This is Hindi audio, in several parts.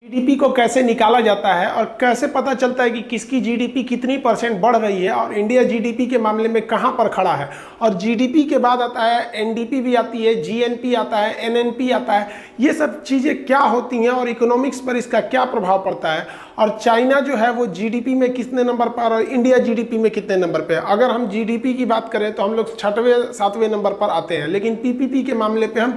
जीडीपी को कैसे निकाला जाता है और कैसे पता चलता है कि किसकी जीडीपी कितनी % बढ़ रही है और इंडिया जीडीपी के मामले में कहां पर खड़ा है। और जीडीपी के बाद आता है एनडीपी भी आती है, जीएनपी आता है, एनएनपी आता है। ये सब चीज़ें क्या होती हैं और इकोनॉमिक्स पर इसका क्या प्रभाव पड़ता है, और चाइना जो है वो जीडीपी में कितने नंबर पर और इंडिया जीडीपी में कितने नंबर पे है। अगर हम जीडीपी की बात करें तो हम लोग 6वें 7वें नंबर पर आते हैं, लेकिन पीपीपी के मामले पे हम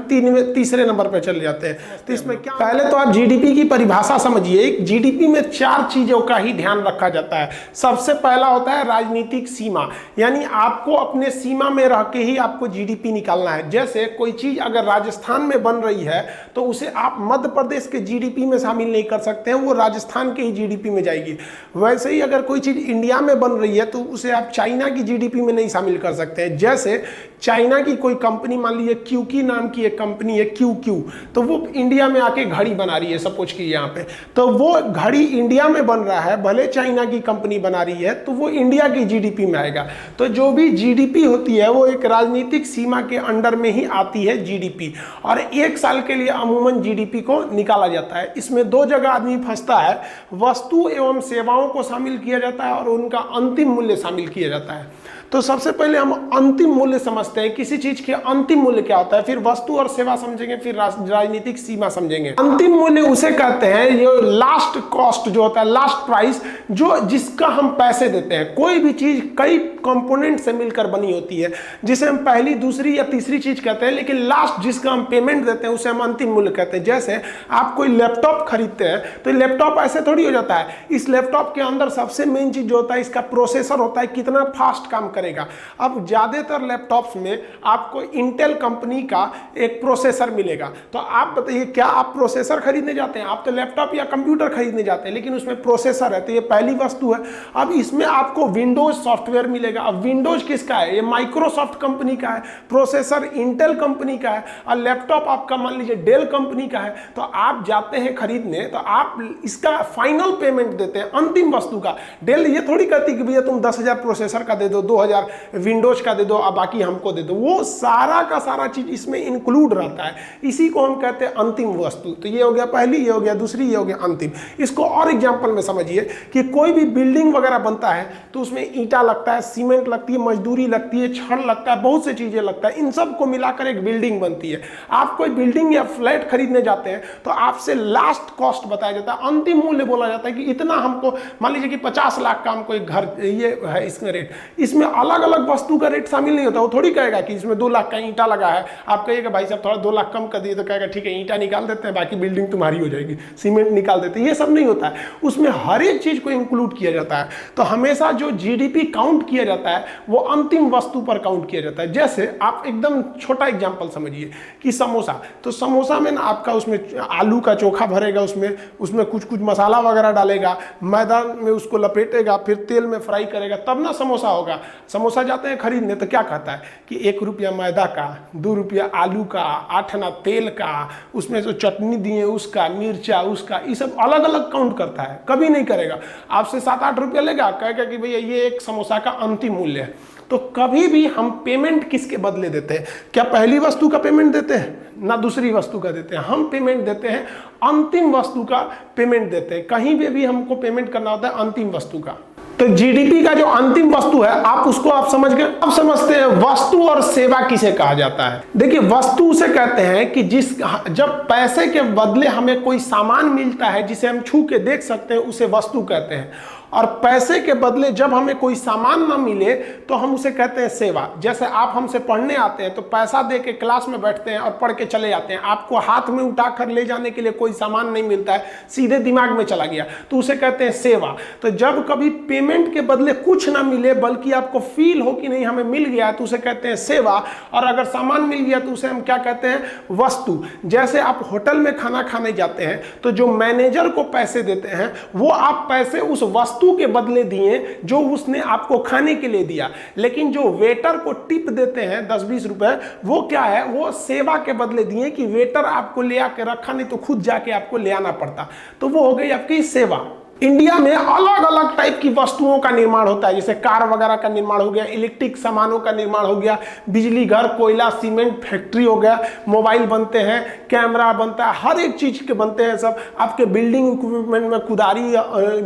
तीसरे नंबर पर चले जाते हैं। तो इसमें क्या, पहले तो आप जीडीपी की परिभाषा समझिए। जीडीपी में 4 चीजों का ही ध्यान रखा जाता है। सबसे पहला होता है राजनीतिक सीमा, यानी आपको अपने सीमा में रह के ही आपको जीडीपी निकालना है। जैसे कोई चीज अगर राजस्थान में बन रही है तो उसे आप मध्य प्रदेश के जीडीपी में शामिल नहीं कर सकते हैं, वो राजस्थान के ही जीडीपी में जाएगी। वैसे ही अगर कोई चीज इंडिया में बन रही है तो उसे आप चाइना की जीडीपी में नहीं शामिल कर सकते हैं। जैसे चाइना की कोई कंपनी, मान लीजिए क्यूकी नाम की एक कंपनी है, क्यू, तो वो इंडिया में आके घड़ी बना रही है, सपोज की यहाँ पे, तो वो घड़ी इंडिया में बन रहा है, भले चाइना की कंपनी बना रही है, तो वो इंडिया की जीडीपी में आएगा। तो जो भी जीडीपी होती है वो एक राजनीतिक सीमा के अंडर में ही आती है जीडीपी, और 1 साल के लिए अमूमन जीडीपी को निकाला जाता है। इसमें 2 जगह आदमी फंसता है, वस्तु एवं सेवाओं को शामिल किया जाता है और उनका अंतिम मूल्य शामिल किया जाता है। तो सबसे पहले हम अंतिम मूल्य समझते हैं, किसी चीज के अंतिम मूल्य क्या होता है, फिर वस्तु और सेवा समझेंगे, फिर राजनीतिक सीमा समझेंगे। अंतिम मूल्य उसे कहते हैं, ये लास्ट कॉस्ट जो होता है, लास्ट प्राइस, जो जिसका हम पैसे देते हैं। कोई भी चीज कई कंपोनेंट से मिलकर बनी होती है, जिसे हम पहली, दूसरी या तीसरी चीज कहते हैं, लेकिन लास्ट जिसका हम पेमेंट देते हैं उसे हम अंतिम मूल्य कहते हैं। जैसे आप कोई लैपटॉप खरीदते हैं तो लैपटॉप ऐसे थोड़ी हो जाता है, इस लैपटॉप के अंदर सबसे मेन चीज जो होता है इसका प्रोसेसर होता है, कितना फास्ट काम करेगा। अब ज्यादातर लैपटॉप्स में आपको इंटेल कंपनी का एक प्रोसेसर मिलेगा। तो आप बताइए, क्या आप प्रोसेसर खरीदने जाते हैं? आप तो लैपटॉप या कंप्यूटर खरीदने जाते हैं, लेकिन उसमें प्रोसेसर है, तो ये पहली वस्तु है। अब इसमें आपको विंडोज सॉफ्टवेयर मिलेगा। अब विंडोज किसका है? ये माइक्रोसॉफ्ट कंपनी का है, प्रोसेसर इंटेल कंपनी का है, और लैपटॉप आपका मान लीजिए डेल कंपनी का है। तो आप जाते हैं खरीदने, तो आप इसका फाइनल पेमेंट देते हैं, अंतिम वस्तु का। डेल ये थोड़ी कहती कि भैया तुम 10,000 प्रोसेसर का दे दो, 2,000 विंडोज का दे दो, अब बाकी हमको दे दो। वो सारा का सारा चीज इसमें इंक्लूड रहता है। इसी को हम कहते हैं अंतिम वस्तु। तो ये हो गया पहली, ये हो गया दूसरी, ये हो गया अंतिम। इसको और एग्जांपल में समझिए कि कोई भी बिल्डिंग वगैरह बनता है तो उसमें ईंटा लगता है, सीमेंट लगती है, मजदूरी लगती है, छड़ लगता है, बहुत सी चीजें लगता है। इन सबको मिलाकर एक बिल्डिंग बनती है। आप कोई बिल्डिंग या फ्लैट खरीदने जाते हैं तो आपसे लास्ट कॉस्ट बताया जाता है, अंतिम मूल्य बोला जाता है कि इतना हमको, मान लीजिए कि 50 लाख का हमको एक घर, ये है इसका रेट। इसमें अलग अलग वस्तु का रेट शामिल नहीं होता। वो थोड़ी कहेगा कि इसमें 2 लाख का ईंटा लगा है, आप कहिएगा भाई साहब थोड़ा 2 लाख कम कर दिए, तो कहेगा ठीक है ईंटा निकाल देते हैं, बाकी बिल्डिंग तुम्हारी हो जाएगी, सीमेंट निकाल देते हैं। ये सब नहीं होता है, उसमें हर एक चीज को इंक्लूड किया जाता है। तो हमेशा जो जीडीपी काउंट किया जाता है वो अंतिम वस्तु पर काउंट किया जाता है। जैसे आप एकदम छोटा एग्जाम्पल समझिए कि समोसा, तो समोसा में ना आपका उसमें आलू का चोखा भरेगा, उसमें कुछ कुछ मसाला वगैरह डालेगा, मैदा में उसको लपेटेगा, फिर तेल में फ्राई करेगा, तब ना समोसा होगा। समोसा जाते हैं खरीदने तो क्या कहता है कि 1 रुपया मैदा का, 2 रुपया आलू का, 8 आना तेल का, उसमें जो चटनी दिए उसका, मिर्चा उसका, ये सब अलग अलग काउंट करता है। कभी नहीं करेगा, आपसे 7-8 रुपया लेगा, कहेगा कि भैया ये एक समोसा का अंतिम मूल्य है। तो कभी भी हम पेमेंट किसके बदले देते हैं? क्या पहली वस्तु का पेमेंट देते हैं? ना दूसरी वस्तु का देते हैं। हम पेमेंट देते हैं अंतिम वस्तु का पेमेंट देते हैं। कहीं भी हमको पेमेंट करना होता है अंतिम वस्तु का। तो जीडीपी का जो अंतिम वस्तु है, आप उसको आप समझ गए। अब समझते हैं वस्तु और सेवा किसे कहा जाता है। देखिए, वस्तु उसे कहते हैं कि जब पैसे के बदले हमें कोई सामान मिलता है जिसे हम छू के देख सकते हैं, उसे वस्तु कहते हैं। और पैसे के बदले जब हमें कोई सामान ना मिले तो हम उसे कहते हैं सेवा। जैसे आप हमसे पढ़ने आते हैं तो पैसा दे के क्लास में बैठते हैं और पढ़ के चले जाते हैं, आपको हाथ में उठाकर ले जाने के लिए कोई सामान नहीं मिलता है, सीधे दिमाग में चला गया, तो उसे कहते हैं सेवा। तो जब कभी पेमेंट के बदले कुछ ना मिले बल्कि आपको फील हो कि नहीं हमें मिल गया, तो उसे कहते हैं सेवा। और अगर सामान मिल गया तो उसे हम क्या कहते हैं? वस्तु। जैसे आप होटल में खाना खाने जाते हैं तो जो मैनेजर को पैसे देते हैं वो आप पैसे उस वस्तु के बदले दिए जो उसने आपको खाने के लिए दिया। लेकिन जो वेटर को टिप देते हैं 10-20 रुपए, वो क्या है? वो सेवा के बदले दिए कि वेटर आपको ले आके रखा, नहीं तो खुद जाके आपको ले आना पड़ता। तो वो हो गई आपकी सेवा। इंडिया में अलग अलग टाइप की वस्तुओं का निर्माण होता है, जैसे कार वगैरह का निर्माण हो गया, इलेक्ट्रिक सामानों का निर्माण हो गया, बिजली घर, कोयला, सीमेंट फैक्ट्री हो गया, मोबाइल बनते हैं, कैमरा बनता है, हर एक चीज के बनते हैं सब। आपके बिल्डिंग इक्विपमेंट में कुदारी,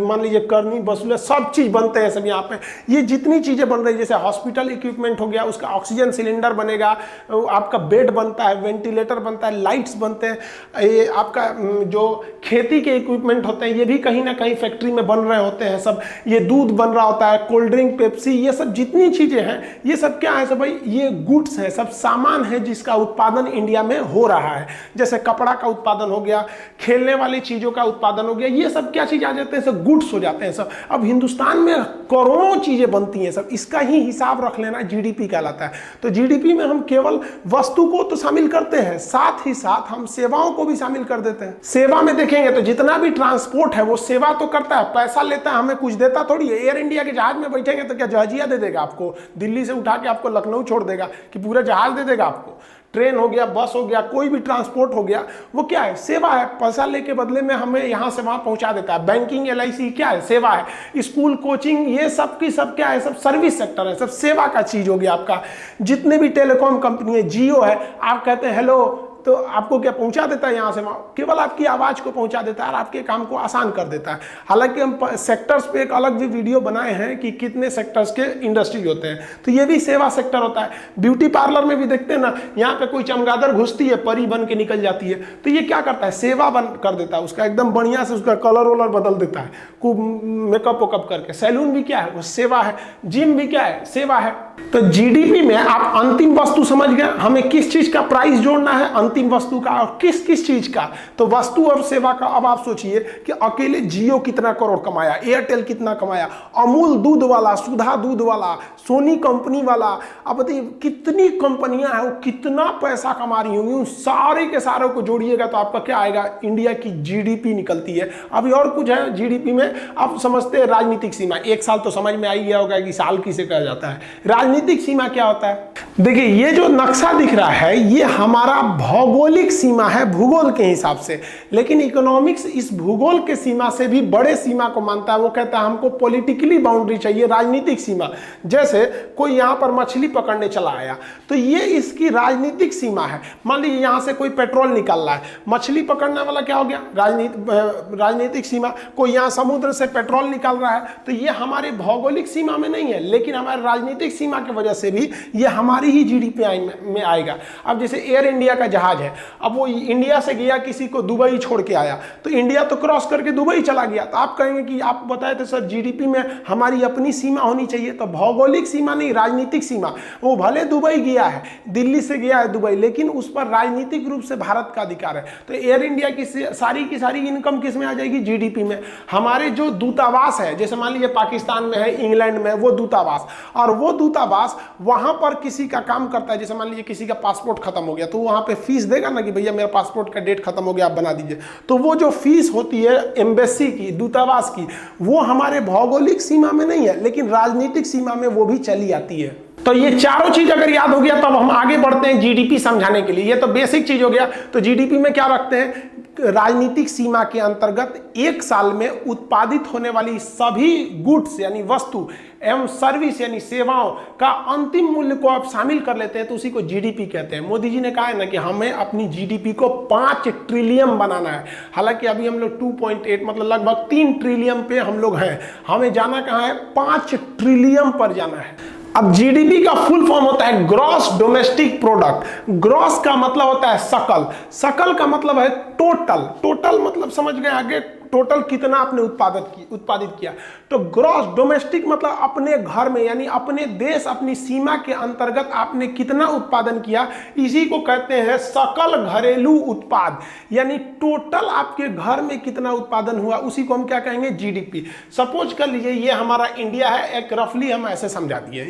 मान लीजिए करनी, बसूले, सब चीज बनते हैं सब यहाँ पे। ये जितनी चीजें बन रही है, जैसे हॉस्पिटल इक्विपमेंट हो गया, उसका ऑक्सीजन सिलेंडर बनेगा, आपका बेड बनता है, वेंटिलेटर बनता है, लाइट्स बनते हैं, ये आपका जो खेती के इक्विपमेंट होते हैं ये भी कहीं ना कहीं फैक्ट्री में बन रहे होते हैं सब। ये दूध बन रहा होता है, कोल्ड ड्रिंक, पेप्सी, ये सब जितनी चीजें हैं ये सब क्या है सब भाई, ये गुड्स है, सब सामान है जिसका उत्पादन इंडिया में हो रहा है। जैसे कपड़ा का उत्पादन हो गया, खेलने वाली चीजों का उत्पादन हो गया, ये सब क्या चीज आ जाते हैं, सब गुड्स हो जाते हैं सब। अब हिंदुस्तान में करोड़ों चीजें बनती हैं सब, इसका ही हिसाब रख लेना जीडीपी कहलाता है। तो जीडीपी में हम केवल वस्तु को तो शामिल करते हैं, साथ ही साथ हम सेवाओं को भी शामिल कर देते हैं। सेवा में देखेंगे तो जितना भी ट्रांसपोर्ट है वो सेवा तो करता है, पैसा लेता है, हमें कुछ देता थोड़ी है। एयर इंडिया के जहाज में बैठेंगे तो क्या जहाजिया दे देगा आपको, दिल्ली से उठा के आपको लखनऊ छोड़ देगा कि पूरा जहाज दे देगा आपको? ट्रेन हो गया, बस हो गया, कोई भी ट्रांसपोर्ट हो गया, वो क्या है, सेवा है। पैसा लेके बदले में हमें यहाँ से वहाँ पहुँचा देता है। बैंकिंग, LIC क्या है, सेवा है। स्कूल, कोचिंग, ये सब की सब क्या है, सब सर्विस सेक्टर है, सब सेवा का चीज हो गया आपका। जितने भी टेलीकॉम कंपनी है, जियो है, आप कहते हैं हेलो तो आपको क्या पहुंचा देता है यहाँ से वहाँ, केवल आपकी आवाज़ को पहुंचा देता है और आपके काम को आसान कर देता है। हालांकि हम सेक्टर्स पे एक अलग भी वीडियो बनाए हैं कि कितने सेक्टर्स के इंडस्ट्री होते हैं, तो ये भी सेवा सेक्टर होता है। ब्यूटी पार्लर में भी देखते हैं ना, यहाँ पे कोई चमगादड़ घुसती है, परी बन के निकल जाती है, तो ये क्या करता है, सेवा बन कर देता है उसका, एकदम बढ़िया से उसका कलर वलर बदल देता है, खूब मेकअप वेकअप करके। सैलून भी क्या है, वो सेवा है। जिम भी क्या है, सेवा है। तो जीडीपी में आप अंतिम वस्तु समझ गए, हमें किस चीज का प्राइस जोड़ना है, अंतिम वस्तु का, और किस किस चीज का। तो वस्तु और सेवा का अब आप सोचिए कि अकेले जियो कितना करोड़ कमाया, एयरटेल कितना कमाया, अमूल दूध वाला, सुधा दूध वाला, सोनी कंपनी वाला, अब बताइए कितनी कंपनियां हैं, वो कितना पैसा कमा रही होंगी। उन सारे के सारे को जोड़िएगा तो आपका क्या आएगा, इंडिया की जीडीपी निकलती है। अभी और कुछ है जीडीपी में, आप समझते हैं राजनीतिक सीमा, एक साल तो समझ में आ ही गया होगा कि साल किसे कहा जाता है। राजनीतिक सीमा क्या होता है, देखिए ये जो नक्शा दिख रहा है ये हमारा भौगोलिक सीमा है, भूगोल के हिसाब से। लेकिन इकोनॉमिक्स इस भूगोल के सीमा से भी बड़े सीमा को मानता है, वो कहता है हमको पॉलिटिकली बाउंड्री चाहिए, राजनीतिक सीमा। जैसे कोई यहाँ पर मछली पकड़ने चला आया तो ये इसकी राजनीतिक सीमा है। मान लीजिए यहाँ से कोई पेट्रोल निकल रहा है, मछली पकड़ने वाला क्या हो गया, राजनीतिक सीमा। कोई यहाँ समुद्र से पेट्रोल निकाल रहा है तो ये हमारे भौगोलिक सीमा में नहीं है, लेकिन हमारे राजनीतिक सीमा की वजह से भी ये हमारी ही जीडीपी में आएगा। अब जैसे एयर इंडिया का जहाज है, अब वो इंडिया से गया, किसी को दुबई छोड़ के आया, तो इंडिया तो क्रॉस करके दुबई चला गया, तो आप कहेंगे कि आप बताए थे सर जीडीपी में हमारी अपनी सीमा होनी चाहिए। तो भौगोलिक सीमा नहीं, राजनीतिक सीमा। वो भले दुबई गया है, दिल्ली से गया है दुबई, लेकिन उस पर राजनीतिक रूप से भारत का अधिकार है। तो एयर इंडिया की सारी इनकम किस में आ जाएगी, जीडीपी में। हमारे जो दूतावास है, जैसे मान लीजिए पाकिस्तान में है, इंग्लैंड में, वो दूतावास, और वो दूतावास वहां पर किसी का काम करता है। जैसे मान लीजिए किसी का पासपोर्ट खत्म हो गया तो वहां पे फीस देगा ना कि भैया मेरा पासपोर्ट का डेट खत्म हो गया, आप बना दीजिए। तो वो जो फीस होती है एम्बेसी की, दूतावास की, वो हमारे भौगोलिक सीमा में नहीं है, लेकिन राजनीतिक सीमा में वो भी चली आती है। तो ये चारों चीज अगर याद हो गया तब हम आगे बढ़ते हैं जीडीपी समझाने के लिए। ये तो बेसिक चीज हो गया। तो जीडीपी में क्या रखते हैं, राजनीतिक सीमा के अंतर्गत एक साल में उत्पादित होने वाली सभी गुड्स यानी वस्तु एवं सर्विस यानी सेवाओं का अंतिम मूल्य को आप शामिल कर लेते हैं तो उसी को जीडीपी कहते हैं। मोदी जी ने कहा है ना कि हमें अपनी जीडीपी को 5 ट्रिलियन बनाना है। हालांकि अभी हम लोग 2.8 मतलब लगभग 3 ट्रिलियन पे हम लोग हैं। हमें जाना कहाँ है, 5 ट्रिलियन पर जाना है। अब जीडीपी का फुल फॉर्म होता है ग्रॉस डोमेस्टिक प्रोडक्ट। ग्रॉस का मतलब होता है सकल, सकल का मतलब है टोटल। टोटल मतलब समझ गए आगे, टोटल कितना आपने उत्पादित किया। तो ग्रॉस डोमेस्टिक मतलब अपने घर में यानी अपने देश, अपनी सीमा के अंतर्गत आपने कितना उत्पादन किया, इसी को कहते हैं सकल घरेलू उत्पाद। यानी टोटल आपके घर में कितना उत्पादन हुआ, उसी को हम क्या कहेंगे, जीडीपी। सपोज कर लीजिए ये हमारा इंडिया है, एक रफली हम ऐसे समझा दिए।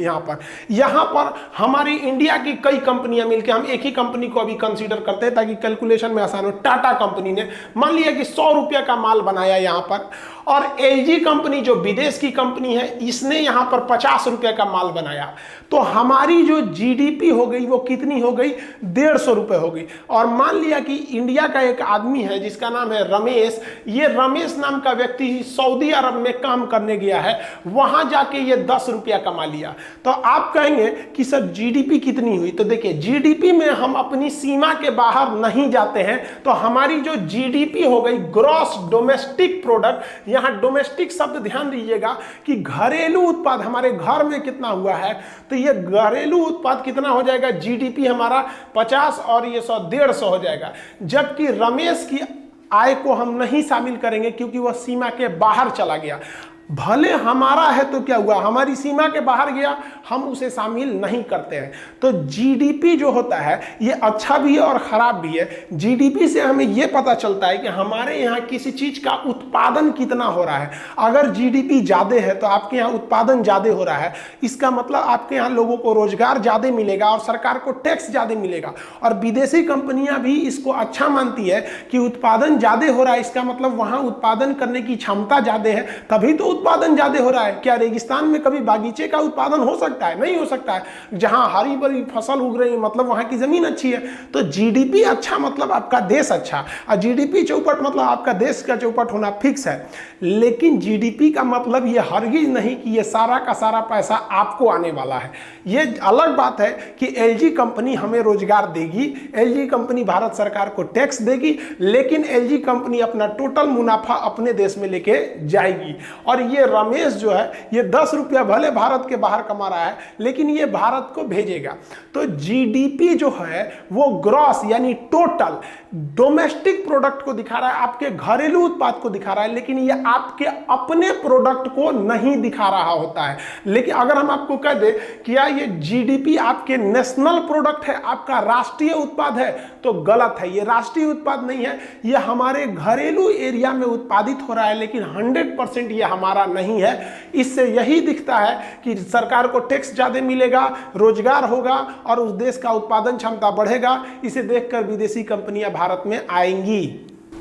यहाँ पर हमारी इंडिया की कई कंपनियां मिलकर, हम एक ही कंपनी को अभी कंसीडर करते हैं ताकि कैलकुलेशन में आसान हो। टाटा कंपनी ने मान लिया कि 100 रुपये का माल बनाया यहाँ पर। और एलजी कंपनी जो विदेश की कंपनी है, इसने यहाँ पर 50 रुपए का माल बनाया। तो हमारी जो जीडीपी हो गई वो कितनी हो गई, 150 रुपए हो गई। और मान लिया कि इंडिया का एक आदमी है जिसका नाम है रमेश, ये रमेश नाम का व्यक्ति सऊदी अरब में काम करने गया है, वहां जाके ये 10 रुपया कमा लिया। तो आप कहेंगे कि सर जीडीपी कितनी हुई? तो देखिए, जीडीपी में हम अपनी सीमा के बाहर नहीं जाते हैं, तो हमारी जो जीडीपी हो गई, ग्रॉस डोमेस्टिक प्रोडक्ट, यहां डोमेस्टिक शब्द ध्यान दीजिएगा कि घरेलू उत्पाद हमारे घर में कितना हुआ है, तो ये घरेलू उत्पाद कितना हो जाएगा, जीडीपी हमारा 50 और ये 100 150 हो जाएगा। जबकि रमेश की आय को हम नहीं शामिल करेंगे क्योंकि वह सीमा के बाहर चला गया। भले हमारा है तो क्या हुआ, हमारी सीमा के बाहर गया, हम उसे शामिल नहीं करते हैं। तो जीडीपी जो होता है ये अच्छा भी है और खराब भी है। जीडीपी से हमें यह पता चलता है कि हमारे यहाँ किसी चीज का उत्पादन कितना हो रहा है। अगर जीडीपी ज्यादा है तो आपके यहाँ उत्पादन ज्यादा हो रहा है, इसका मतलब आपके यहाँ लोगों को रोजगार ज्यादा मिलेगा और सरकार को टैक्स ज्यादा मिलेगा। और विदेशी कंपनियां भी इसको अच्छा मानती है कि उत्पादन ज्यादा हो रहा है, इसका मतलब वहां उत्पादन करने की क्षमता ज्यादा है, तभी तो उत्पादन ज्यादा हो रहा है। क्या रेगिस्तान में कभी बागीचे का उत्पादन हो सकता है? नहीं हो सकता है। जहां हरी भरी फसल उग रही है मतलब वहां की जमीन अच्छी है। तो जीडीपी अच्छा मतलब आपका देश अच्छा, और जीडीपी चौपट मतलब आपका देश का चौपट होना फिक्स है। लेकिन जीडीपी का मतलब ये हरगिज नहीं कि ये सारा का सारा पैसा आपको आने वाला है। ये अलग बात है कि एलजी कंपनी हमें रोजगार देगी, एलजी कंपनी भारत सरकार को टैक्स देगी, लेकिन एलजी कंपनी अपना टोटल मुनाफा अपने देश में लेके जाएगी। और ये रमेश जो है ये 10 रुपया भले भारत के बाहर कमा रहा है, लेकिन ये भारत को भेजेगा। तो जीडीपी जो है वो ग्रॉस यानी टोटल डोमेस्टिक प्रोडक्ट को दिखा रहा है, आपके घरेलू उत्पाद को दिखा रहा है, लेकिन ये आपके अपने प्रोडक्ट को नहीं दिखा रहा होता है। लेकिन अगर हम आपको कह दे कि यार ये जीडीपी आपके नेशनल प्रोडक्ट है, आपका राष्ट्रीय उत्पाद है, तो गलत है। ये राष्ट्रीय उत्पाद नहीं है, ये हमारे घरेलू एरिया में उत्पादित हो रहा है, लेकिन 100% ये हमारा नहीं है। इससे यही दिखता है कि सरकार को टैक्स ज्यादा मिलेगा, रोजगार होगा और उस देश का उत्पादन क्षमता बढ़ेगा। इसे देखकर विदेशी कंपनियां भारत में आएंगी।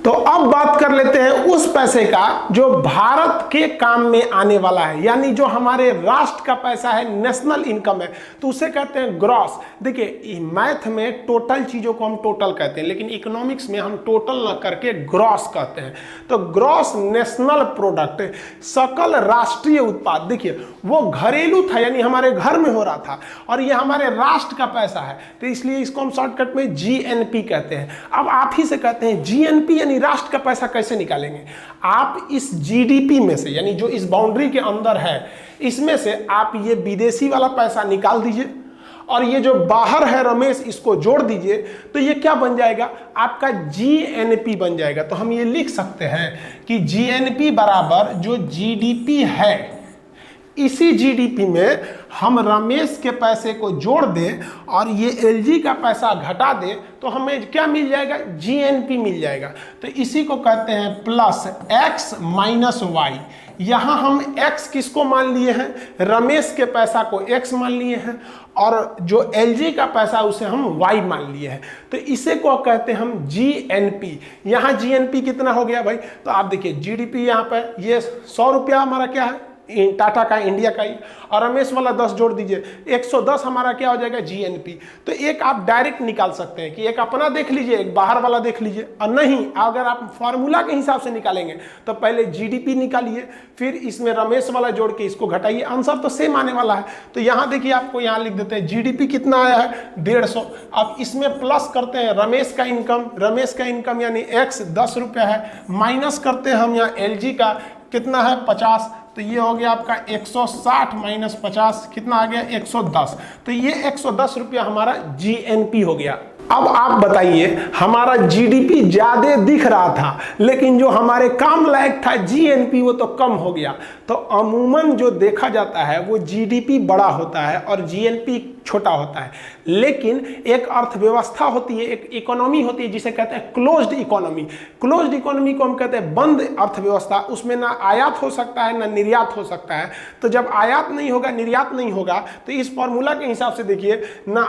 तो अब बात कर लेते हैं उस पैसे का जो भारत के काम में आने वाला है, यानी जो हमारे राष्ट्र का पैसा है, नेशनल इनकम है, तो उसे कहते हैं ग्रॉस। देखिए, मैथ में टोटल चीजों को हम टोटल कहते हैं, लेकिन इकोनॉमिक्स में हम टोटल ना करके ग्रॉस कहते हैं। तो ग्रॉस नेशनल प्रोडक्ट, सकल राष्ट्रीय उत्पाद, देखिए वो घरेलू था यानी हमारे घर में हो रहा था, और ये हमारे राष्ट्र का पैसा है, तो इसलिए इसको हम शॉर्टकट में जीएनपी कहते हैं। अब आप ही से कहते हैं जीएनपी यानी राष्ट्र का पैसा कैसे निकालेंगे? आप इस जीडीपी में से, यानी जो इस बाउंड्री के अंदर है, इसमें से आप ये विदेशी वाला पैसा निकाल दीजिए और ये जो बाहर है रमेश, इसको जोड़ दीजिए, तो ये क्या बन जाएगा? आपका जीएनपी बन जाएगा। तो हम ये लिख सकते हैं कि जीएनपी बराबर जो जीडीपी है, इसी जीडीपी में हम रमेश के पैसे को जोड़ दें और ये एलजी का पैसा घटा दें, तो हमें क्या मिल जाएगा? जीएनपी मिल जाएगा। तो इसी को कहते हैं प्लस एक्स माइनस वाई। यहाँ हम x किसको मान लिए हैं? रमेश के पैसा को x मान लिए हैं, और जो एलजी का पैसा उसे हम y मान लिए हैं। तो इसे को कहते हैं हम जीएनपी। यहाँ जीएनपी कितना हो गया भाई? तो आप देखिए जीडीपी यहाँ पर ये 100 रुपया हमारा क्या है? टाटा का, इंडिया का ही, और रमेश वाला 10 जोड़ दीजिए, 110 हमारा क्या हो जाएगा? जीएनपी। तो एक आप डायरेक्ट निकाल सकते हैं कि एक अपना देख लीजिए, एक बाहर वाला देख लीजिए। और नहीं, अगर आप फॉर्मूला के हिसाब से निकालेंगे तो पहले जीडीपी निकालिए, फिर इसमें रमेश वाला जोड़ के इसको घटाइए, आंसर तो सेम आने वाला है। तो यहाँ देखिए, आपको यहाँ लिख देते हैं जीडीपी कितना आया है? 150। अब इसमें प्लस करते हैं रमेश का इनकम, रमेश का इनकम यानी एक्स 10 रुपया है, माइनस करते हैं हम यहाँ एलजी का कितना है? 50। तो ये हो गया आपका 160 माइनस 50 कितना आ गया? 110। तो ये 110 रुपया हमारा जीएनपी हो गया। अब आप बताइए, हमारा जीडीपी ज्यादा दिख रहा था, लेकिन जो हमारे काम लायक था जीएनपी वो तो कम हो गया। तो अमूमन जो देखा जाता है वो जीडीपी बड़ा होता है और जीएनपी छोटा होता है। लेकिन एक अर्थव्यवस्था होती है, एक इकोनॉमी होती है जिसे कहते हैं क्लोज्ड इकोनॉमी। क्लोज्ड इकोनॉमी को हम कहते हैं बंद अर्थव्यवस्था। उसमें ना आयात हो सकता है ना निर्यात हो सकता है। तो जब आयात नहीं होगा, निर्यात नहीं होगा, तो इस फॉर्मूला के हिसाब से देखिए ना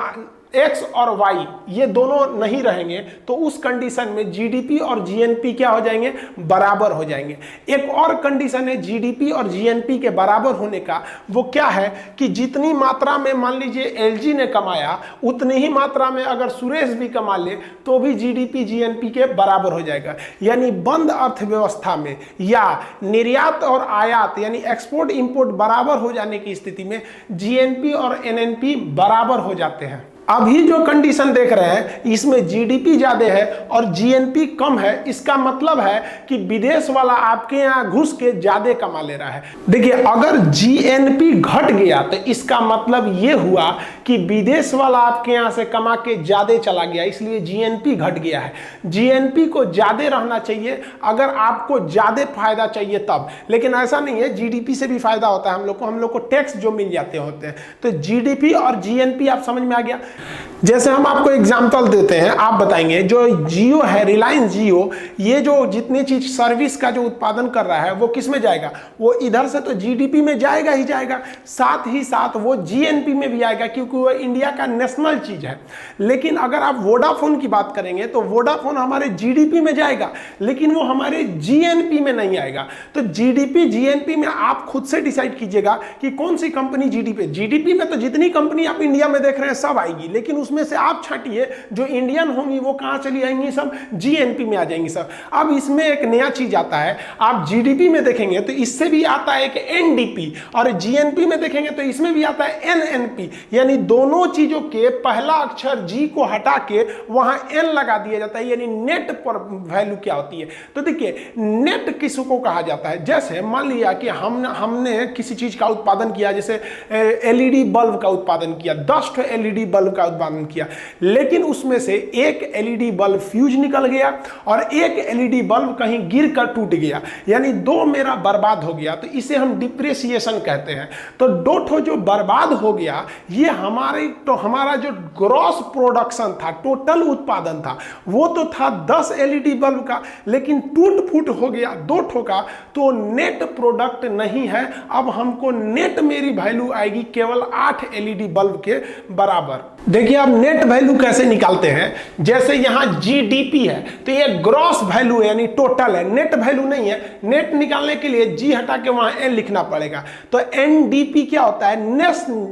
एक्स और वाई ये दोनों नहीं रहेंगे तो उस कंडीशन में जीडीपी और जीएनपी क्या हो जाएंगे, बराबर हो जाएंगे। एक और कंडीशन है जीडीपी और जीएनपी के बराबर होने का, वो क्या है कि जितनी मात्रा में मान लीजिए एलजी ने कमाया उतनी ही मात्रा में अगर सुरेश भी कमा ले तो भी जीडीपी जीएनपी के बराबर हो जाएगा। यानी बंद अर्थव्यवस्था में या निर्यात और आयात यानी एक्सपोर्ट इंपोर्ट बराबर हो जाने की स्थिति में जीएनपी और एनएनपी बराबर हो जाते हैं। अभी जो कंडीशन देख रहे हैं इसमें जीडीपी ज्यादा है और जीएनपी कम है, इसका मतलब है कि विदेश वाला आपके यहाँ घुस के ज्यादा कमा ले रहा है। देखिए अगर जीएनपी घट गया तो इसका मतलब ये हुआ कि विदेश वाला आपके यहाँ से कमा के ज्यादा चला गया, इसलिए जीएनपी घट गया है। जीएनपी को ज्यादा रहना चाहिए अगर आपको ज्यादा फायदा चाहिए तब, लेकिन ऐसा नहीं है, जीडीपी से भी फायदा होता है हम लोग को टैक्स जो मिल जाते होते हैं। तो जीडीपी और जीएनपी आप समझ में आ गया। जैसे हम आपको एग्जांपल देते हैं, आप बताएंगे जो जियो है, रिलायंस जियो, ये जो जितनी चीज सर्विस का जो उत्पादन कर रहा है वो किस में जाएगा, वो इधर से तो जीडीपी में जाएगा ही जाएगा, साथ ही साथ वो जीएनपी में भी आएगा क्योंकि वो इंडिया का नेशनल चीज है। लेकिन अगर आप वोडाफोन की बात करेंगे तो वोडाफोन हमारे जीडीपी में जाएगा लेकिन वो हमारे जीएनपी में नहीं आएगा। तो जीडीपी जीएनपी में आप खुद से डिसाइड कीजिएगा कि कौन सी कंपनी जीडीपी में तो जितनी कंपनी आप इंडिया में देख रहे हैं सब आएगी, लेकिन उसमें से आप छांटिए जो इंडियन होंगी वो कहां चली आएंगी, सब जीएनपी में आ जाएंगी सब। अब इसमें एक नया चीज आता है, आप जीडीपी में देखेंगे तो इससे भी आता है एक एनडीपी और जीएनपी में देखेंगे तो इसमें भी आता है एनएनपी, यानी दोनों चीजों के पहला अक्षर जी को हटा के वहां एन लगा दिया जाता है, यानी नेट पर वैल्यू क्या होती है। तो देखिए नेट किसको कहा जाता है, जैसे मान लिया कि हमने किसी चीज का उत्पादन किया, जैसे एलईडी बल्ब का उत्पादन किया, 10 एलईडी बल्ब का उत्पादन किया, लेकिन उसमें से एक एलईडी बल्ब फ्यूज निकल गया और एक एलईडी बल्ब कहीं गिर कर टूट गया, यानी दो मेरा बर्बाद हो गया, तो इसे हम डिप्रेसिएशन कहते हैं। तो दो ठो जो बर्बाद हो गया ये हमारा जो ग्रॉस प्रोडक्शन था, टोटल उत्पादन था, वो तो था 10 एलईडी बल्ब का, लेकिन टूट फूट हो गया 2 ठो का, तो नेट प्रोडक्ट नहीं है। अब हमको नेट मेरी वैल्यू आएगी केवल 8 एलईडी बल्ब के बराबर। देखिए अब नेट वैल्यू कैसे निकालते हैं, जैसे यहां जीडीपी है तो ये ग्रॉस वैल्यू है यानी टोटल है, नेट वैल्यू नहीं है। नेट निकालने के लिए जी हटा के वहां एन लिखना पड़ेगा। तो एनडीपी क्या होता है,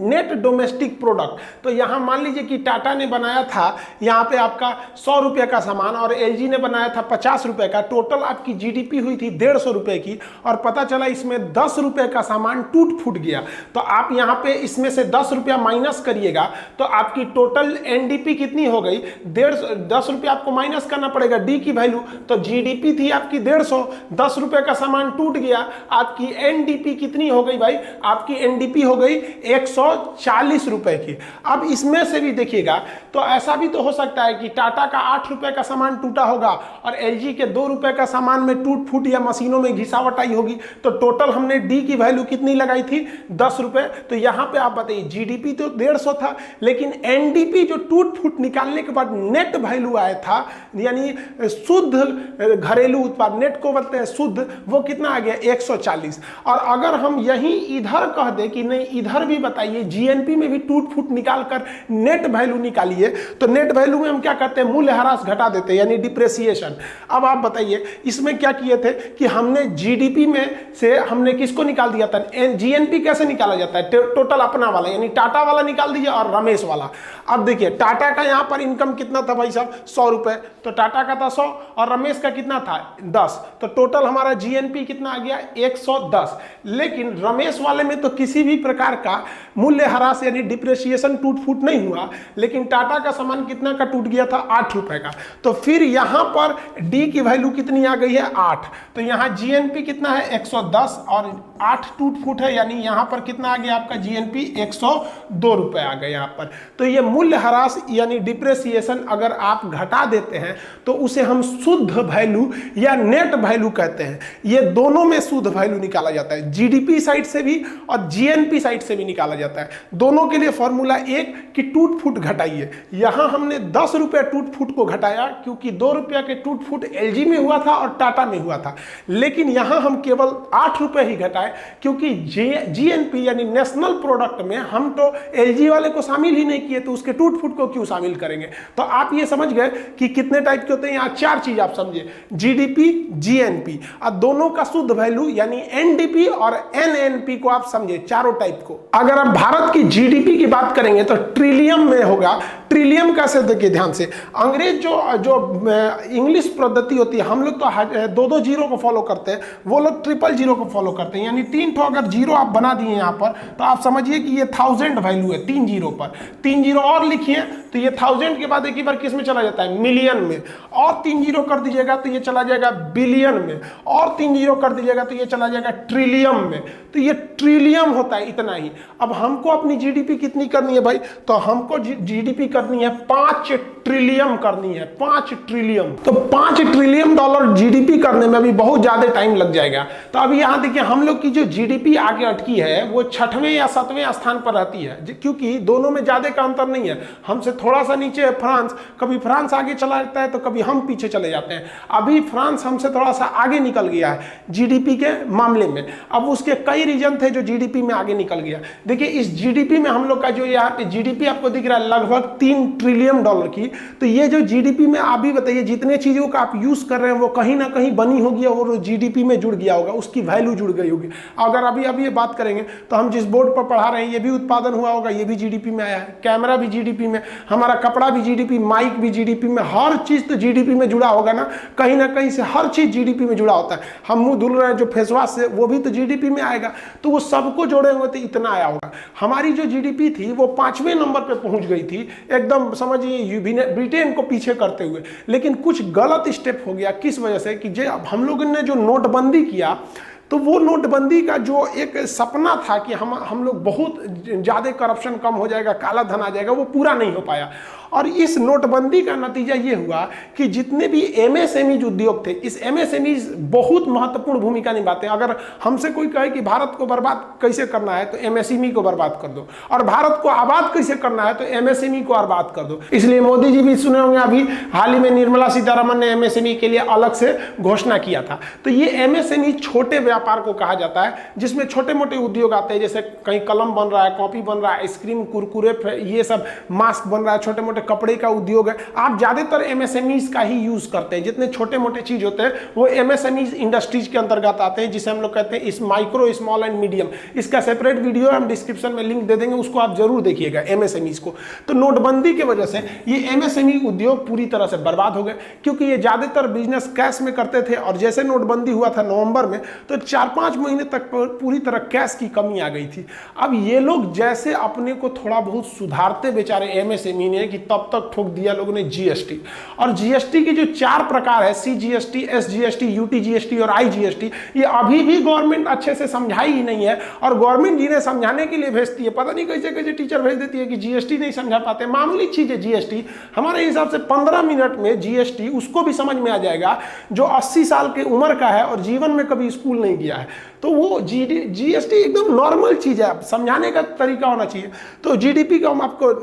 नेट डोमेस्टिक प्रोडक्ट। तो यहां मान लीजिए कि टाटा ने बनाया था यहां पे आपका 100 रुपए का सामान और एलजी ने बनाया था 50 रुपए का, टोटल आपकी जीडीपी हुई थी 150 रुपए की, और पता चला इसमें 10 रुपए का सामान टूट फूट गया। तो आप यहां पे इसमें से 10 रुपया माइनस करिएगा तो आपकी टोटल एनडीपी कितनी हो गई, 10 रुपया आपको माइनस करना पड़ेगा डी की वैल्यू। तो जीडीपी थी आपकी 150, 10 रुपए का सामान टूट गया, आपकी एनडीपी कितनी हो गई भाई, आपकी एनडीपी हो गई 140 रुपए की। अब इसमें से भी देखिएगा तो ऐसा भी तो हो सकता है कि टाटा का 8 रुपए का सामान टूटा होगा और एलजी के 2 रुपए का सामान में टूट फूट या मशीनों में घिसावट आई होगी, तो टोटल हमने डी की वैल्यू कितनी लगाई थी, 10 रुपए। तो यहां पे आप बताइए जीडीपी तो 150 था, लेकिन एनडीपी जो टूट फूट निकालने के बाद नेट वैल्यू आया था यानी शुद्ध घरेलू उत्पाद, नेट को बोलते हैं शुद्ध, वो कितना आ गया 140। और अगर हम यही इधर कह दे कि नहीं इधर भी बताइए जीएनपी में भी टूट फूट निकाल कर नेट वैल्यू निकालिए, तो नेट वैल्यू में हम क्या करते हैं, मूल्य ह्रास घटा देते हैं यानी डिप्रेसिएशन। अब आप बताइए इसमें क्या किए थे कि हमने जीडीपी में से हमने किसको निकाल दिया था, जीएनपी कैसे निकाला जाता है, टोटल अपना वाला यानी टाटा वाला निकाल दीजिए और रमेश वाला। अब देखिए टाटा का यहां पर इनकम कितना था भाई साहब 100 रुपए, तो टाटा का था 100 और रमेश का कितना था 10, तो टोटल हमारा जीएनपी कितना आ गया 110। लेकिन रमेश वाले में तो किसी भी प्रकार का मूल्य ह्रास यानी डिप्रेसिएशन टूट फूट नहीं हुआ, लेकिन टाटा का सामान कितना का टूट गया था 8 रुपए का। तो फिर यहां पर डी की वैल्यू कितनी आ गई है 8, तो यहां जीएनपी कितना है 110 और 8 टूट फूट है, यानी यहां पर कितना आ गया आपका जीएनपी 102 रुपए आ गए यहां पर। तो ये मूल्य ह्रास यानी डिप्रेसिएशन अगर आप घटा देते हैं तो उसे हम शुद्ध वैल्यू या नेट वैल्यू कहते हैं। ये दोनों में शुद्ध वैल्यू निकाला जाता है, जीडीपी साइड से भी और जीएनपी साइड से भी निकाला जाता है। जाता है। दोनों के लिए फॉर्मूला एक कि टूट फूट घटाइए। यहां हमने 10 रुपये टूट फूट को घटाया क्योंकि 2 रुपये के टूट फूट एलजी में हुआ था और टाटा में हुआ था, लेकिन यहां हम केवल 8 रुपये ही घटाए क्योंकि जीएनपी यानी नेशनल प्रोडक्ट में हम तो एलजी वाले को शामिल ही नहीं किए, तो उसके टूट फूट को क्यों शामिल करेंगे। तो आप ये समझ गए कि कितने टाइप के होते हैं। यहाँ 4 चीज आप समझे, जीडीपी, जीएनपी और दोनों का शुद्ध वैल्यू यानी एनडीपी और एनएनपी को आप समझे, चारों टाइप को। अगर आप भारत की जीडीपी की बात करेंगे तो ट्रिलियम में होगा। ट्रिलियम कैसे, देखिए ध्यान से, अंग्रेज जो इंग्लिश पद्धति होती है, हम लोग तो 2-2 जीरो को फॉलो करते हैं, वो लोग 000 को फॉलो करते हैं, यानी 3 ठो अगर जीरो आप बना दिए यहाँ पर तो आप समझिए कि ये 1000 वैल्यू है 3 जीरो पर। 3 जीरो और लिखिए तो ये 1000 के बाद एक ही बार किस में चला जाता है, मिलियन में, और 3 जीरो कर दीजिएगा तो ये चला जाएगा बिलियन में, और 3 जीरो कर दीजिएगा तो ये चला जाएगा ट्रिलियम में। तो ये ट्रिलियम होता है, इतना ही। अब हमको अपनी जीडीपी कितनी करनी है भाई, तो हमको जीडीपी करनी है 5 ट्रिलियम करनी है, 5 ट्रिलियम। तो 5 ट्रिलियन डॉलर जीडीपी करने में अभी बहुत ज्यादा टाइम लग जाएगा। तो अभी यहाँ देखिए हम लोग की जो जीडीपी आगे अटकी है वो 6वें या 7वें स्थान पर रहती है, क्योंकि दोनों में ज्यादा का अंतर नहीं है। हमसे थोड़ा सा नीचे है फ्रांस, कभी फ्रांस आगे चला जाता है तो कभी हम पीछे चले जाते हैं। अभी फ्रांस हमसे थोड़ा सा आगे निकल गया है जीडीपी के मामले में। अब उसके कई रीजन थे जो जीडीपी में आगे निकल गया। देखिए इस जीडीपी में हम लोग का जो यहाँ पे जीडीपी आपको दिख रहा है लगभग 3 ट्रिलियन डॉलर की। तो ये जो जीडीपी में आप भी बताइए जितने चीजों का आप यूज कर रहे हैं वो कहीं ना कहीं बनी होगी और जीडीपी में जुड़ गया होगा, उसकी वैल्यू जुड़ गई होगी। अगर अभी ये बात करेंगे तो हम जिस बोर्ड पर पढ़ा रहे हैं ये भी उत्पादन हुआ होगा, ये भी जीडीपी में आया है, कैमरा भी जीडीपी में, हमारा कपड़ा भी जीडीपी, माइक भी जीडीपी में, हर चीज तो जीडीपी में जुड़ा होगा ना कहीं से, हर चीज जीडीपी में जुड़ा होता है। हम मुंह धुल रहे हैं जो फेस वॉश से, वो भी तो जीडीपी में आएगा। तो वो सबको जोड़े हुए तो इतना आया होगा। हमारी जो जीडीपी थी वो 5वें नंबर पे पहुंच गई थी, एकदम समझिए ब्रिटेन को पीछे करते हुए। लेकिन कुछ गलत स्टेप हो गया, किस वजह से कि हम लोगों ने जो नोटबंदी किया, तो वो नोटबंदी का जो एक सपना था कि हम लोग बहुत ज़्यादा करप्शन कम हो जाएगा, काला धन आ जाएगा, वो पूरा नहीं हो पाया। और इस नोटबंदी का नतीजा ये हुआ कि जितने भी एमएसएमई उद्योग थे, इस एमएसएमई बहुत महत्वपूर्ण भूमिका निभाते हैं। अगर हमसे कोई कहे कि भारत को बर्बाद कैसे करना है तो एमएसएमई को बर्बाद कर दो, और भारत को आबाद कैसे करना है तो एमएसएमई को आबाद कर दो। इसलिए मोदी जी भी सुने होंगे, अभी हाल ही में निर्मला सीतारमण ने एमएसएमई के लिए अलग से घोषणा किया था। तो ये एमएसएमई छोटे व्यापार को कहा जाता है, जिसमें छोटे मोटे उद्योग आते हैं, जैसे कहीं कलम बन रहा है, कॉपी बन रहा है, आइसक्रीम, कुरकुरे, ये सब मास्क बन रहा है, छोटे मोटे कपड़े का उद्योग है। आप ज्यादातर एमएसएमईज का ही यूज करते हैं। जितने छोटे मोटे चीज होते हैं वो एमएसएमईज इंडस्ट्रीज के अंतर्गत आते हैं, जिसे हम लोग कहते हैं इस माइक्रो, स्मॉल एंड मीडियम। इसका सेपरेट वीडियो हम डिस्क्रिप्शन में लिंक दे देंगे, उसको आप जरूर देखिएगा एमएसएमईज को। तो नोटबंदी की वजह से ये एमएसएमई उद्योग पूरी तरह से बर्बाद हो गए, क्योंकि ये ज्यादातर बिजनेस कैश में करते थे। और जैसे नोटबंदी हुआ था नवंबर में, तो 4-5 महीने तक पूरी तरह कैश की कमी आ गई थी। अब ये लोग जैसे अपने को थोड़ा बहुत सुधारते बेचारे एमएसएमई ने, कि तब तक ठोक दिया लोगों ने जीएसटी। और जीएसटी के जो 4 प्रकार है, सीजीएसटी, एसजीएसटी, यूटीजीएसटी और आईजीएसटी, ये अभी भी गवर्नमेंट अच्छे से समझाई ही नहीं है। और गवर्नमेंट जिन्हें समझाने के लिए भेजती है, पता नहीं कैसे कैसे टीचर भेज देती है कि जीएसटी नहीं समझा पाते। मामूली चीज है जीएसटी, हमारे हिसाब से 15 मिनट में जीएसटी उसको भी समझ में आ जाएगा जो 80 साल की उम्र का है और जीवन में कभी स्कूल नहीं गया है। तो वो जीएसटी एकदम नॉर्मल चीज है, समझाने का तरीका होना चाहिए। तो जीडीपी का हम आपको,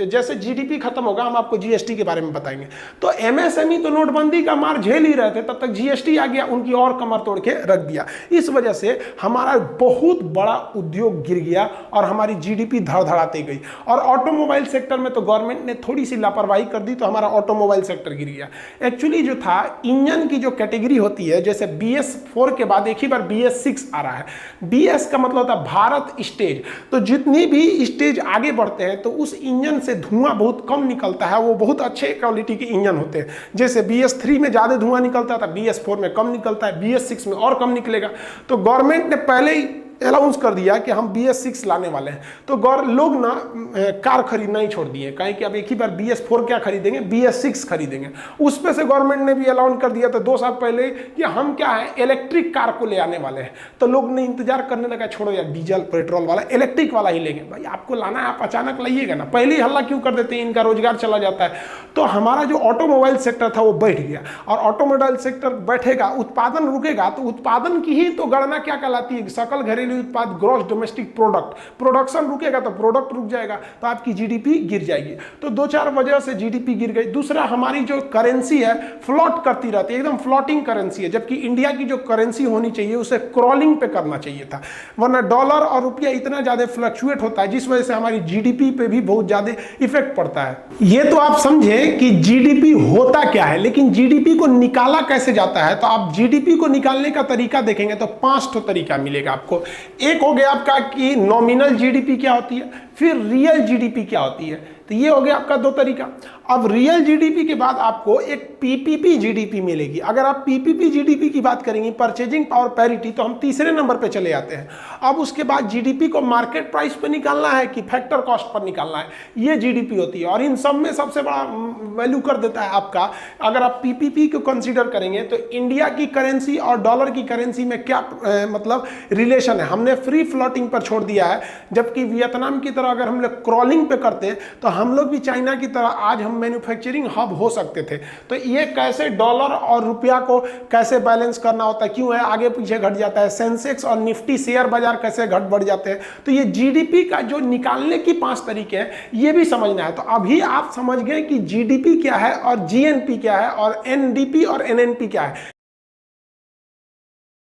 जैसे जीडीपी खत्म होगा हम आपको जीएसटी के बारे में बताएंगे। तो एमएसएमई तो नोटबंदी का मार झेल ही रहे थे, तब तक जीएसटी आ गया, उनकी और कमर तोड़ के रख दिया। इस वजह से हमारा बहुत बड़ा उद्योग गिर गया और हमारी जीडीपी धड़धड़ाती गई। और ऑटोमोबाइल सेक्टर में तो गवर्नमेंट ने थोड़ी सी लापरवाही कर दी, तो हमारा ऑटोमोबाइल सेक्टर गिर गया। एक्चुअली जो था, इंजन की जो कैटेगरी होती है, जैसे BS4 के बाद एक ही बार BS6 आ रहा है। BS का मतलब होता है भारत स्टेज। तो जितनी भी स्टेज आगे बढ़ते हैं तो उस इंजन से धुआं बहुत कम निकलता है, वो बहुत अच्छे क्वालिटी के इंजन होते हैं। जैसे BS3 में ज्यादा धुआं निकलता था, BS4 में कम निकलता है, BS6 में और कम निकलेगा। तो गवर्नमेंट ने पहले ही अनाउंस कर दिया कि हम BS6 लाने वाले हैं। तो लोग ना कार खरीदना ही छोड़ दिए, कहें कि अब एक ही बार BS4 क्या खरीदेंगे, BS6 खरीदेंगे। उस पे से गवर्नमेंट ने भी अलाउंस कर दिया था 2 साल पहले कि हम क्या है, इलेक्ट्रिक कार को ले आने वाले हैं। तो लोग ने इंतजार करने लगा, छोड़ो यार डीजल पेट्रोल वाला, इलेक्ट्रिक वाला ही लेंगे। भाई आपको लाना है, आप अचानक लाइएगा ना, पहले ही हल्ला क्यों कर देते हैं, इनका रोजगार चला जाता है। तो हमारा जो ऑटोमोबाइल सेक्टर था वो बैठ गया, और ऑटोमोबाइल सेक्टर बैठेगा, उत्पादन रुकेगा, तो उत्पादन की ही तो गणना क्या कहलाती है, सकल घरेलू घरेलू उत्पाद, ग्रॉस डोमेस्टिक प्रोडक्ट, प्रोडक्शन रुकेगा तो प्रोडक्ट रुक जाएगा, तो आपकी जीडीपी गिर जाएगी। तो दो चार वजह से जीडीपी गिर गई। दूसरा, हमारी जो करेंसी है फ्लॉट करती रहती है, एकदम फ्लॉटिंग करेंसी है, जबकि इंडिया की जो करेंसी होनी चाहिए उसे क्रॉलिंग पे करना चाहिए था, वरना डॉलर और रुपया इतना ज्यादा फ्लक्चुएट होता है जिस वजह से हमारी जीडीपी पे भी बहुत ज्यादा इफेक्ट पड़ता है। ये तो आप समझे कि जीडीपी होता क्या है, लेकिन जीडीपी को निकाला कैसे जाता है। तो आप जीडीपी को निकालने का तरीका देखेंगे तो 5 तरीका मिलेगा आपको। एक हो गया आपका कि नॉमिनल जीडीपी क्या होती है, फिर रियल जीडीपी क्या होती है, तो ये हो गया आपका 2 तरीका। अब रियल जीडीपी के बाद आपको एक पीपीपी जीडीपी मिलेगी। अगर आप पीपीपी जीडीपी की बात करेंगे, परचेजिंग पावर पैरिटी, तो हम तीसरे नंबर पे चले जाते हैं। अब उसके बाद जीडीपी को मार्केट प्राइस पे निकालना है कि फैक्टर कॉस्ट पर निकालना है, ये जीडीपी होती है। और इन सब में सबसे बड़ा वैल्यू कर देता है आपका, अगर आप पीपीपी को कंसीडर करेंगे तो इंडिया की करेंसी और डॉलर की करेंसी में क्या मतलब रिलेशन है, हमने फ्री फ्लोटिंग पर छोड़ दिया है। जबकि वियतनाम की तरह अगर हम लोग क्रॉलिंग पे करते तो हम लोग भी चाइना की तरह आज हम मैन्युफैक्चरिंग हब हो सकते थे। तो ये कैसे डॉलर और रुपया को कैसे बैलेंस करना होता है, क्यों है आगे पीछे घट जाता है, सेंसेक्स और निफ्टी शेयर बाजार कैसे घट बढ़ जाते हैं, तो ये जीडीपी का जो निकालने की 5 तरीके हैं ये भी समझना है। तो अभी आप समझ गए कि जीडीपी क्या है और जीएनपी क्या है और एनडीपी और एनएनपी क्या है।